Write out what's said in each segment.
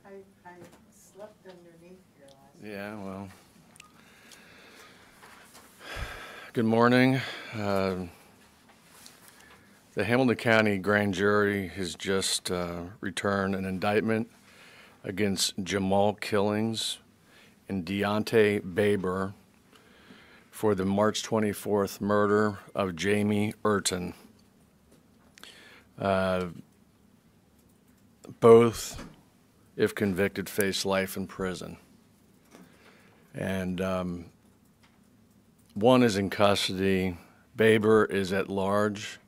I slept underneath here last night. Yeah, well. Good morning. The Hamilton County Grand Jury has just returned an indictment against Jamal Killings and Deontay Baber for the March 24th murder of Jamie Urton. Both, if convicted, face life in prison. And one is in custody. Baber is at large.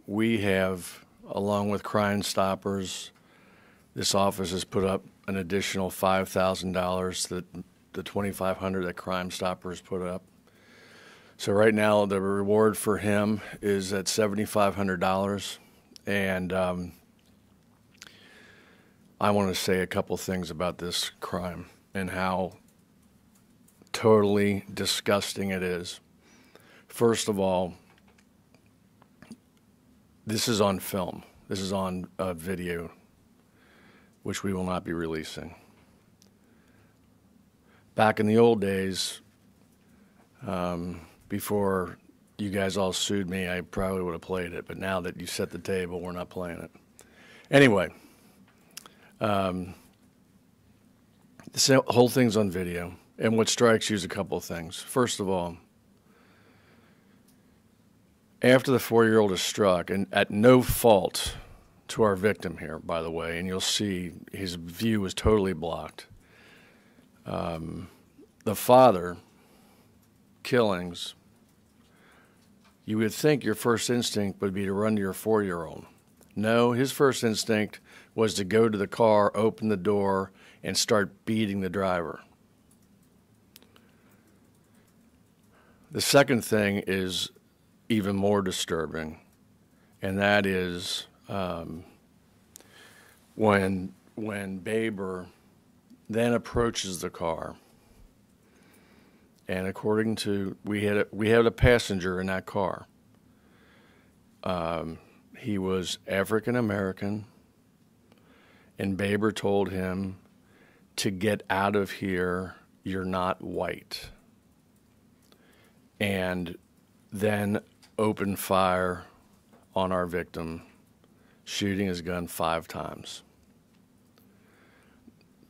We have, along with Crime Stoppers, this office has put up an additional $5,000 that the $2,500 that Crime Stoppers put up. So right now the reward for him is at $7,500, and I want to say a couple things about this crime and how totally disgusting it is. First of all, this is on film. This is on video, which we will not be releasing. Back in the old days, before you guys all sued me, I probably would have played it. But now that you set the table, we're not playing it. Anyway, this whole thing's on video. And what strikes you is a couple of things. First of all, after the 4-year-old is struck, and at no fault to our victim here, by the way, and you'll see his view was totally blocked. The father, Killings, you would think your first instinct would be to run to your 4-year-old. No, his first instinct was to go to the car, open the door, and start beating the driver. The second thing is even more disturbing, and that is when Baber then approaches the car, and according to we had a passenger in that car. He was African American, and Baber told him to get out of here. You're not white. And then opened fire on our victim, shooting his gun 5 times.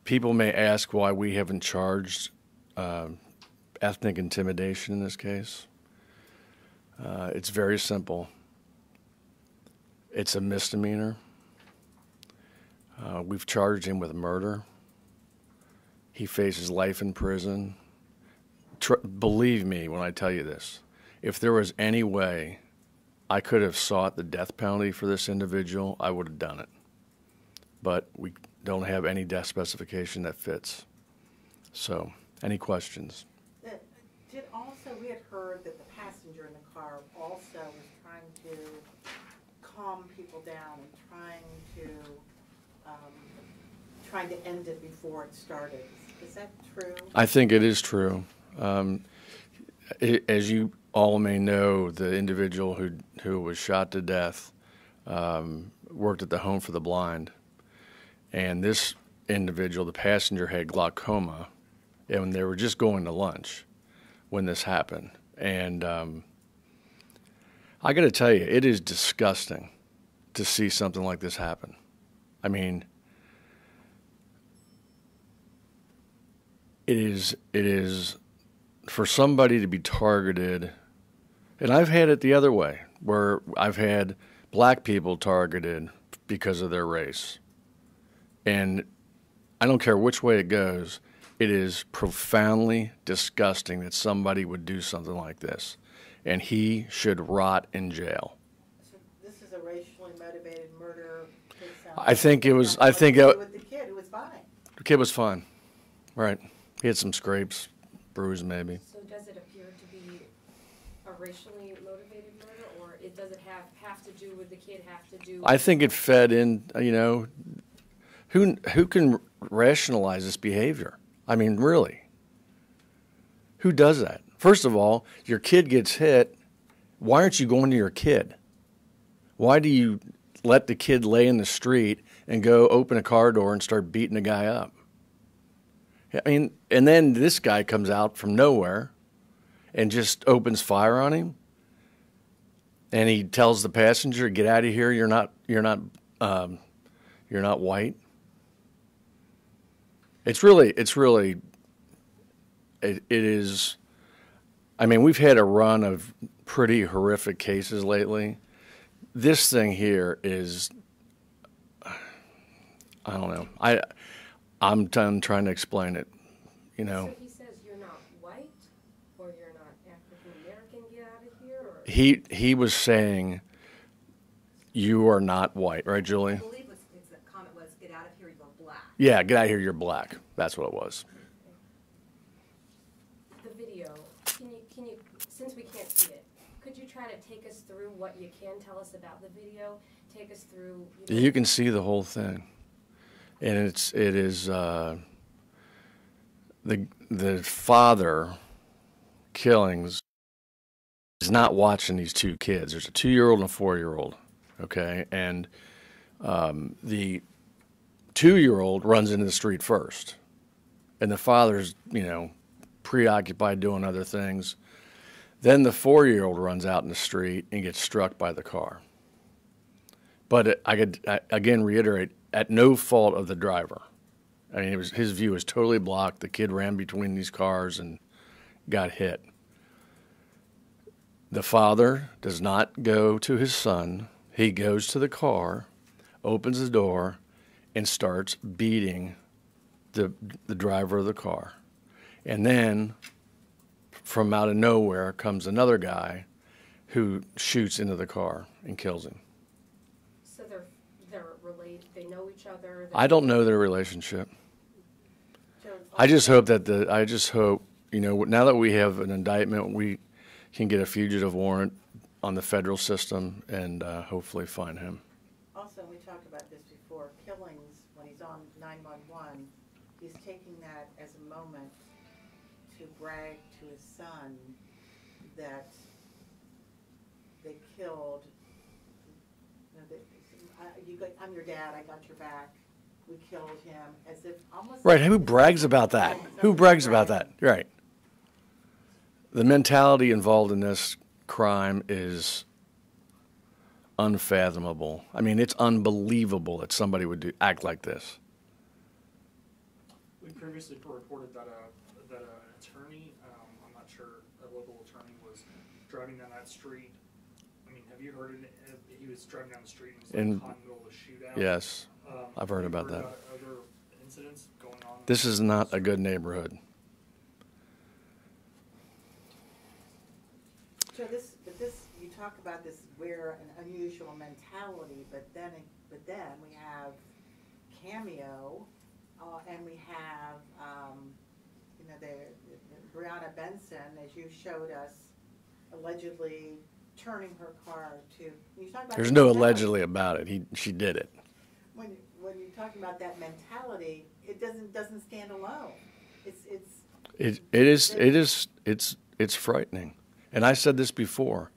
People may ask why we haven't charged ethnic intimidation in this case. It's very simple. It's a misdemeanor. We've charged him with murder. He faces life in prison. Believe me when I tell you this. If there was any way I could have sought the death penalty for this individual, I would have done it. But we don't have any death specification that fits. So, any questions? We had heard that the passenger in the car also was trying to calm people down and trying to end it before it started. Is that true? I think it is true. As you all may know, the individual who was shot to death worked at the Home for the Blind. And this individual, the passenger, had glaucoma, and they were just going to lunch when this happened. And I got to tell you, it is disgusting to see something like this happen. I mean, it is for somebody to be targeted, and I've had it the other way, where I've had black people targeted because of their race. And I don't care which way it goes, it is profoundly disgusting that somebody would do something like this. And he should rot in jail. So this is a racially motivated murder. I think it was, with the kid who was fine. The kid was fine. Right. He had some scrapes, bruise maybe. So does it appear to be a racially motivated murder, or does it have to do with the kid, have to do with... I think it fed in, you know, who can rationalize this behavior? I mean, really. Who does that? First of all, your kid gets hit. Why aren't you going to your kid? Why do you let the kid lay in the street and go open a car door and start beating the guy up. I mean, and then this guy comes out from nowhere and just opens fire on him. And he tells the passenger, "Get out of here. You're not white." It is. I mean, we've had a run of pretty horrific cases lately. This thing here is, I don't know. I'm done trying to explain it, you know. So he says you're not white, or you're not African American. Get out of here. Or? He was saying, "You are not white," right, Julie? I believe the comment was, "Get out of here, you're black." Yeah, get out of here. You're black. That's what it was. The video. Can you? Since we can't see it, could you try to take us through what you can tell us about the video? Take us through. You can see the whole thing, and it is the father killings is not watching these two kids. There's a 2-year-old and a 4-year-old, okay, and the 2-year-old runs into the street first, and the father's preoccupied doing other things. Then the 4-year-old runs out in the street and gets struck by the car. But I could again reiterate, at no fault of the driver. I mean, his view was totally blocked. The kid ran between these cars and got hit. The father does not go to his son. He goes to the car, opens the door, and starts beating the driver of the car. And then, from out of nowhere, comes another guy who shoots into the car and kills him. So they're related. They know each other. I don't know their relationship. I just hope now that we have an indictment, we can get a fugitive warrant on the federal system and hopefully find him. Also, we talked about this before, killings, when he's on 911, he's taking that as a moment to brag to his son that they killed, I'm your dad, I got your back, we killed him, as if almost... Right, who brags about that? Who brags about that? Right. The mentality involved in this crime is unfathomable. I mean, it's unbelievable that somebody would act like this. We previously reported that an attorney, I'm not sure, a local attorney was driving down that street. I mean, have you heard it? He was driving down the street and was caught in the middle of a shootout. Yes, I've heard about that. Other incidents going on? This is not a good neighborhood. So you talk about this we're an unusual mentality, but then we have Cameo, and we have the Brianna Benson, as you showed us, allegedly turning her car to. You talk about There's no allegedly about it. She did it. When you're talking about that mentality, it doesn't stand alone. It's frightening. And I said this before.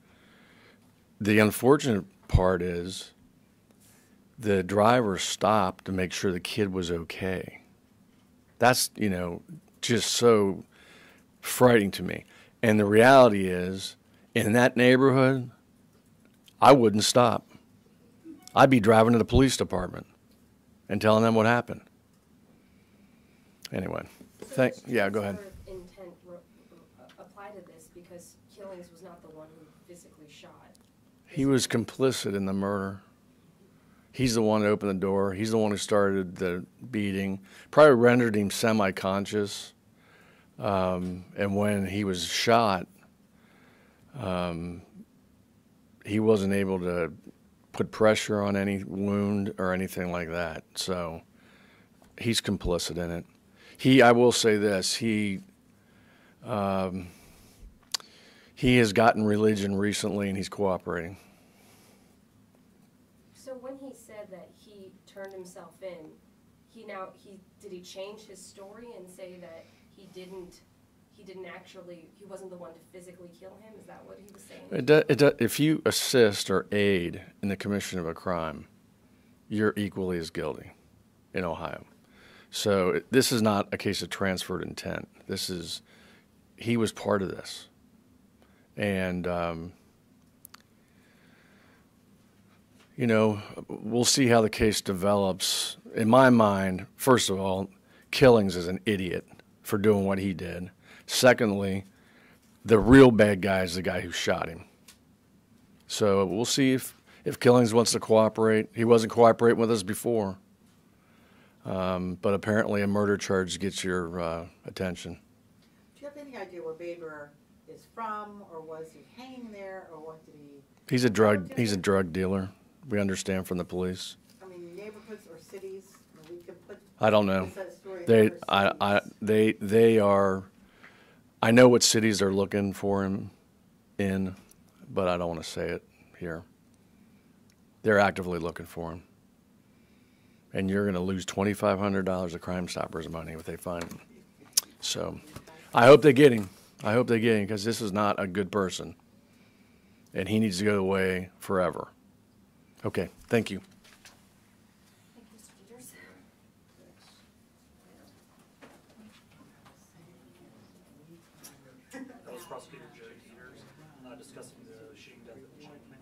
The unfortunate part is the driver stopped to make sure the kid was okay. That's, just so frightening to me. And the reality is, in that neighborhood, I wouldn't stop. I'd be driving to the police department and telling them what happened. Anyway, yeah, go ahead. Intent apply to this because Killings was not the one who physically shot. He was complicit in the murder. He's the one that opened the door. He's the one who started the beating. Probably rendered him semi-conscious. And when he was shot, he wasn't able to put pressure on any wound or anything like that. So he's complicit in it. I will say this, he has gotten religion recently and he's cooperating. So when he said that he turned himself in, did he change his story and say that he wasn't the one to physically kill him? Is that what he was saying? If you assist or aid in the commission of a crime, you're equally as guilty in Ohio. So this is not a case of transferred intent. He was part of this. And, you know, we'll see how the case develops. In my mind, first of all, Killings is an idiot for doing what he did. Secondly, the real bad guy is the guy who shot him. So we'll see if Killings wants to cooperate. He wasn't cooperating with us before. But apparently a murder charge gets your attention. Do you have any idea where Baber is from, or was he hanging there, or what did he? He's a drug dealer. We understand from the police. I mean, neighborhoods or cities. I mean, we could put. I don't know. that story in They other cities. they are. I know what cities they're looking for him in, but I don't want to say it here. They're actively looking for him. And you're going to lose $2,500 of Crime Stoppers money if they find him. So I hope they get him. I hope they get him, because this is not a good person. And he needs to go away forever. Okay, thank you. Thank you, Mr. Peters. That was Prosecutor Jamie Urton discussing the shooting death of the gentleman.